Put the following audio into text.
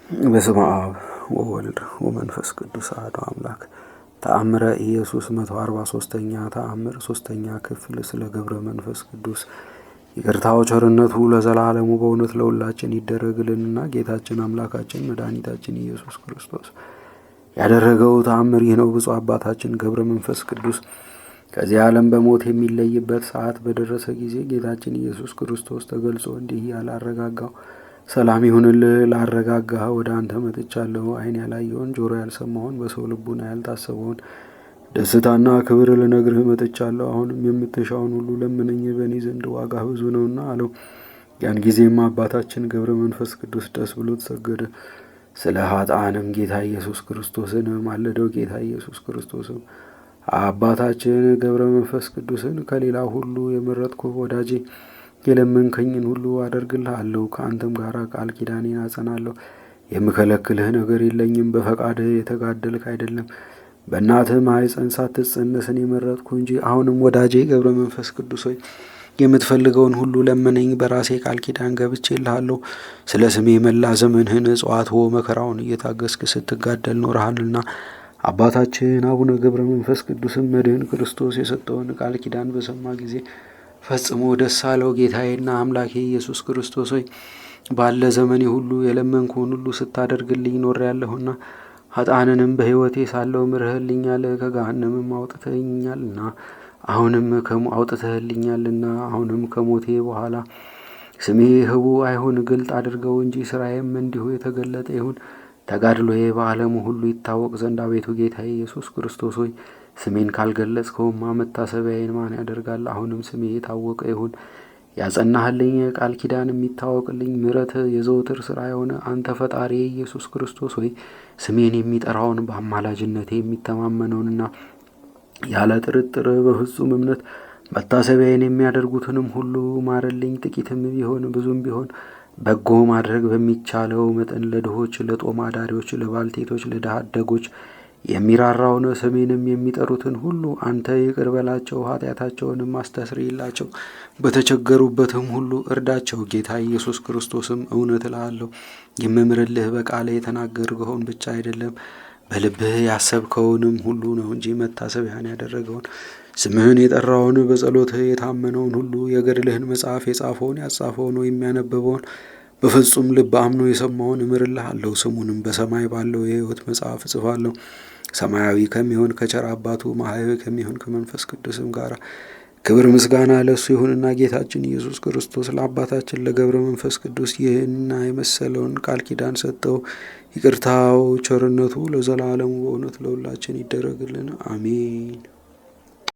በስመ አብ ወወልድ ወመንፈስ ቅዱስ አሐዱ አምላክ። ተአምረ ኢየሱስ 143ኛ ተአምር ሶስተኛ ክፍል ስለ ገብረ መንፈስ ቅዱስ ይቅርታው ቸርነቱ ለዘላለሙ በእውነት ለሁላችን ይደረግልንና ጌታችን አምላካችን መድኃኒታችን ኢየሱስ ክርስቶስ ያደረገው ተአምር ይህ ነው። ብፁዕ አባታችን ገብረ መንፈስ ቅዱስ ከዚህ ዓለም በሞት የሚለይበት ሰዓት በደረሰ ጊዜ ጌታችን ኢየሱስ ክርስቶስ ተገልጾ እንዲህ ያለ አረጋጋው። ሰላም ይሁንልህ፣ ላረጋጋህ ወደ አንተ መጥቻለሁ። ዓይን ያላየውን ጆሮ ያልሰማውን በሰው ልቡና ያልታሰበውን ደስታና ክብር ልነግርህ መጥቻለሁ። አሁንም የምትሻውን ሁሉ ለምነኝ፣ በእኔ ዘንድ ዋጋህ ብዙ ነውና አለው። ያን ጊዜም አባታችን ገብረ መንፈስ ቅዱስ ደስ ብሎት ሰገደ። ስለ ኃጥአንም ጌታ ኢየሱስ ክርስቶስን ማለደው። ጌታ ኢየሱስ ክርስቶስም አባታችን ገብረ መንፈስ ቅዱስን ከሌላ ሁሉ የመረጥኩህ ወዳጄ፣ የለመንከኝን ሁሉ አደርግልሃለሁ፣ ከአንተም ጋር ቃል ኪዳኔን አጸናለሁ። የምከለክልህ ነገር የለኝም። በፈቃድህ የተጋደልክ አይደለም፣ በእናትህ ማኅፀን ሳትጸነስን የመረጥኩ እንጂ። አሁንም ወዳጄ ገብረ መንፈስ ቅዱስ ሆይ የምትፈልገውን ሁሉ ለመነኝ፣ በራሴ ቃል ኪዳን ገብቼልሃለሁ። ስለ ስሜ መላ ዘመንህን እጽዋትዎ መከራውን እየታገስክ ስትጋደል ኖረሃልና። አባታችን አቡነ ገብረ መንፈስ ቅዱስም መድህን ክርስቶስ የሰጠውን ቃል ኪዳን በሰማ ጊዜ ፈጽሞ ደስ አለው። ጌታዬና አምላኬ ኢየሱስ ክርስቶስ ሆይ ባለ ዘመኔ ሁሉ የለመንኩህን ሁሉ ስታደርግልኝ ኖሬያለሁና ኃጥአንንም በሕይወቴ ሳለሁ ምረህልኛል፣ ከገሃነምም አውጥተህልኛልና አሁንም ከሞቴ በኋላ ስሜ ሕቡዕ አይሁን፣ ግልጥ አድርገው እንጂ ስራዬም እንዲሁ የተገለጠ ይሁን። ተጋድሎዬ በዓለሙ ሁሉ ይታወቅ ዘንድ አቤቱ ጌታዬ ኢየሱስ ክርስቶስ ሆይ ስሜን ካልገለጽከውማ መታሰቢያዬን ማን ያደርጋል? አሁንም ስሜ የታወቀ ይሁን። ያጸናህልኝ ቃል ኪዳን የሚታወቅልኝ ምሕረት የዘወትር ሥራ የሆነ አንተ ፈጣሪ ኢየሱስ ክርስቶስ ሆይ ስሜን የሚጠራውን በአማላጅነቴ የሚተማመነውንና ያለ ጥርጥር በፍጹም እምነት መታሰቢያዬን የሚያደርጉትንም ሁሉ ማርልኝ። ጥቂትም ቢሆን ብዙም ቢሆን በጎ ማድረግ በሚቻለው መጠን ለድሆች፣ ለጦም አዳሪዎች፣ ለባልቴቶች፣ ለድሃ አደጎች የሚራራውን ስሜንም የሚጠሩትን ሁሉ አንተ ይቅር በላቸው፣ ኃጢአታቸውንም አስተስርይላቸው፣ በተቸገሩበትም ሁሉ እርዳቸው። ጌታ ኢየሱስ ክርስቶስም እውነት እልሃለሁ የምምርልህ በቃል የተናገርኸውን ብቻ አይደለም፣ በልብህ ያሰብከውንም ሁሉ ነው እንጂ። መታሰቢያን ያደረገውን ስምህን የጠራውን በጸሎትህ የታመነውን ሁሉ የገድልህን መጽሐፍ የጻፈውን ያጻፈውን ወይም ያነበበውን በፍጹም ልብ አምኖ የሰማውን እምርልሃለሁ። ስሙንም በሰማይ ባለው የሕይወት መጽሐፍ እጽፋለሁ። ሰማያዊ ከሚሆን ከቸር አባቱ ማህያዊ ከሚሆን ከመንፈስ ቅዱስም ጋር ክብር ምስጋና ለእሱ ይሁንና ጌታችን ኢየሱስ ክርስቶስ ለአባታችን ለገብረ መንፈስ ቅዱስ ይህንና የመሰለውን ቃል ኪዳን ሰጠው። ይቅርታው ቸርነቱ ለዘላለሙ በእውነት ለሁላችን ይደረግልን፣ አሜን።